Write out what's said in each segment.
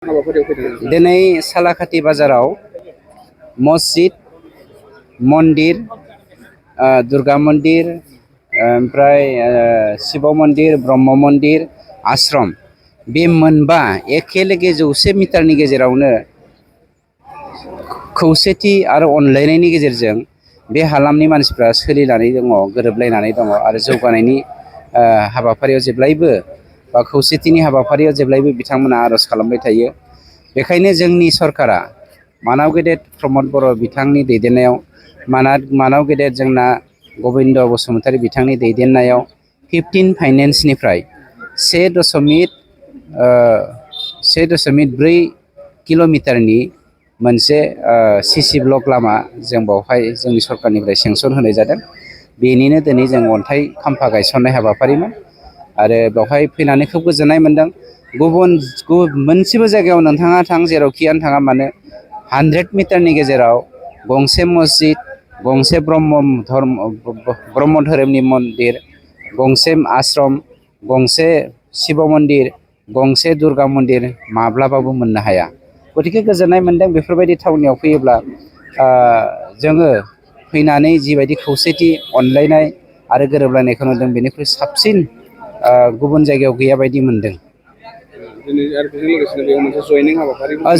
दिनै सालाकाथि बाजाराव मस्जिद, मन्दिर, दुर्गा मन्दिर, ओमफ्राय शिव मन्दिर, ब्रह्म मन्दिर, आश्रम बे मोनबा एखेलेगे 100 मिटारनि गेजेरावनो खौसेथि आरो अनलायनायनि गेजेरजों बे हालामनि मानसिफ्रा सोलिनानै दङ, गोरोबलायनानै दङ आरो जौगानायनि हाबाफारियाव जेब्लायबो बा खौसेथिनि हाबाफारियाव जेब्लायबो बिथांमोना आर'ज खालामबाय थायो। बेखायनो जोंनि सरकारा मानाव गेदेर प्रमद बर' बिथांनि दैदेननायाव मानाव गेदेर जोंना गबिन्द बसुमतारी बिथांनि दैदेननायाव 15 फाइनेन्सनिफ्राय 1.4 किल'मिटारनि मोनसे सिसि ब्लक लामा जों बावहाय जोंनि सरकारनिफ्राय सेंसन होनाय जादों। बेनिनो दिनै जों अन्थाइ खाम्फा गायसननाय हाबाफारिमोन आरो बेवहाय फैनानै खोब गोजोननाय मोन्दों। गुबुन मोनसेबो जायगायाव नोंथाङा थां, जेरावखियानो थाङा मानो 100 मिटारनि गेजेराव गंसे मस्जिद, गंसे ब्रह्म धोरोमनि मन्दिर, गंसे आश्रम, गंसे शिव मन्दिर, गंसे दुर्गा मन्दिर माब्लाबाबो मोननो हाया। गतिके गोजोननाय मोन्दों बेफोरबायदि थावनियाव फैयोब्ला जोङो फैनानै जिबायदि खौसेथि, अनलायनाय आरो गोरोबलायनायखौ नुदों बेनिख्रुइ साबसिन गुबुन जायगायाव गैया बायदि मोन्दों।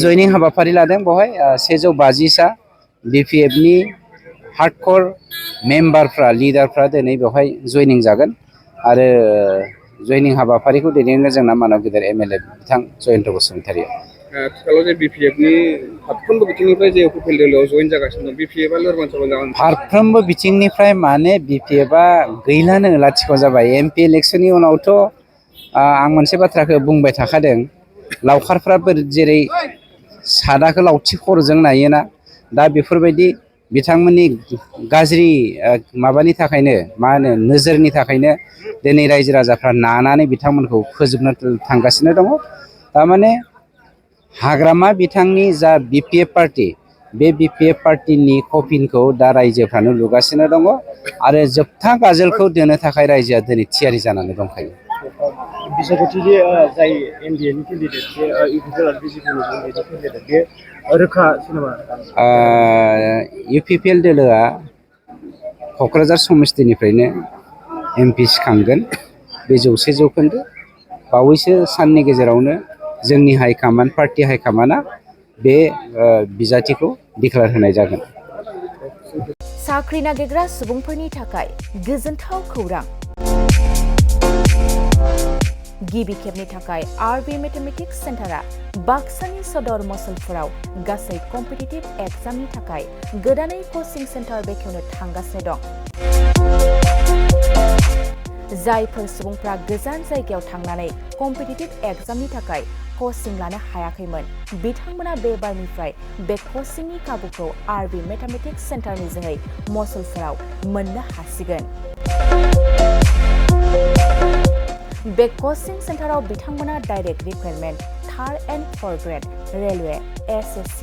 जयनिं हाबाफारि लादों। बेवहाय 150सा BPFनि हार्डकर मेम्बारफ्रा, लिडारफ्रा दिनै बेवहाय जयनिं जागोन आरो जयनिं हाबाफारिखौ दैदेननो जोंना मानाव गेदेर MLA बिथां जयन्त बसुमतारी। आथिखालाव जे BPFनि फारफ्रोमबो बिथिंनिफ्राय जे उकिल दोलोआव जयेन जागासिनो दं, BPFआ लोरबां सोरबां जागोन? फारफ्रोमबो बिथिंनिफ्राय माने BPFआ गैलानो, लाथिख' जाबाय। MP इलेक्सननि उनावथ' आं मोनसे बाथ्राखौ बुंबाय थाखादों, लावखारफ्रा जेरै सादाखौ लावथि खर'जों नायोना, दा बेफोरबायदि बिथांमोननि गाज्रि माबानि थाखायनो, मा होनो, नोजोरनि थाखायनो दिनै रायजो राजाफ्रा नानानै बिथांमोनखौ फोजोबनो थांगासिनो दङ। थारमाने हाग्रामा बिथांनि जा BPF पार्टि, बे BPF पार्टिनि कफिनखौ दा रायजोफ्रानो लुगासिनो दङ आरो जोबथा गाजोलखौ दोनो थाखाय रायजोआ दिनै थियारि जानानै दंखायो। बिसायख'थि जे जाय NDAनि केन्डिडेट, बे UPPL आरो BJPनि केन्डिडेट, बे रोखा सिनेमा UPPL दोलोआ क'क्राझार समस्तिनिफ्रायनो MP सिखांगोन, बे 100%। बावैसो साननि गेजेरावनो जोंनि हाइकमान्ड, पार्टि हाइकमान्डआ बे बिजाथिखौ डिक्लेयार होनाय जागोन। साख्रि नागिरग्रा सुबुंफोरनि थाखाय गोजोनथाव खौरां। गिबि खेबनि थाखाय RB मेथमेटिक्स सेन्टारा बाक्सानि सदर मसलपुराव गासै कम्पिटिटिभ एग्जामनि थाखाय गोदानै कचिं सेन्टार बेखेवनो थांगासिनो दं। जायफोर सुबुंफ्रा गोजान जायगायाव थांनानै कम्पिटिटिभ एग्जामनि थाखाय कचिं लानो हायाखैमोन, बिथांमोना बे बारनिफ्राय बे कचिंनि खाबुखौ RB मेथमेटिक्स सेन्टारनि जोहै मसलपुराव मोननो हासिगोन। बे कचिं सेन्टाराव बिथांमोना direct recruitment, 3rd and 4th grade, railway, SSC,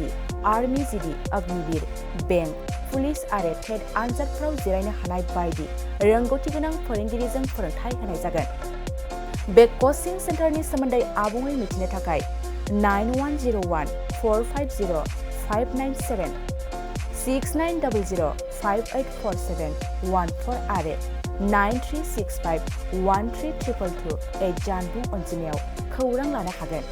army GD, Agniveer, bank, police आरो टेट आनजादफोराव जिरायनो हानाय बायदि रोंगौथि गोनां फोरोंगिरिजों फोरोंथाय होनाय जागोन। बे कचिं सेन्टारनि सोमोन्दै आबुङै मिथिनो थाखाय 9101450597, 6900584714 आरो 9365132228 जानबुं अनजिमायाव खौरां लानो हागोन।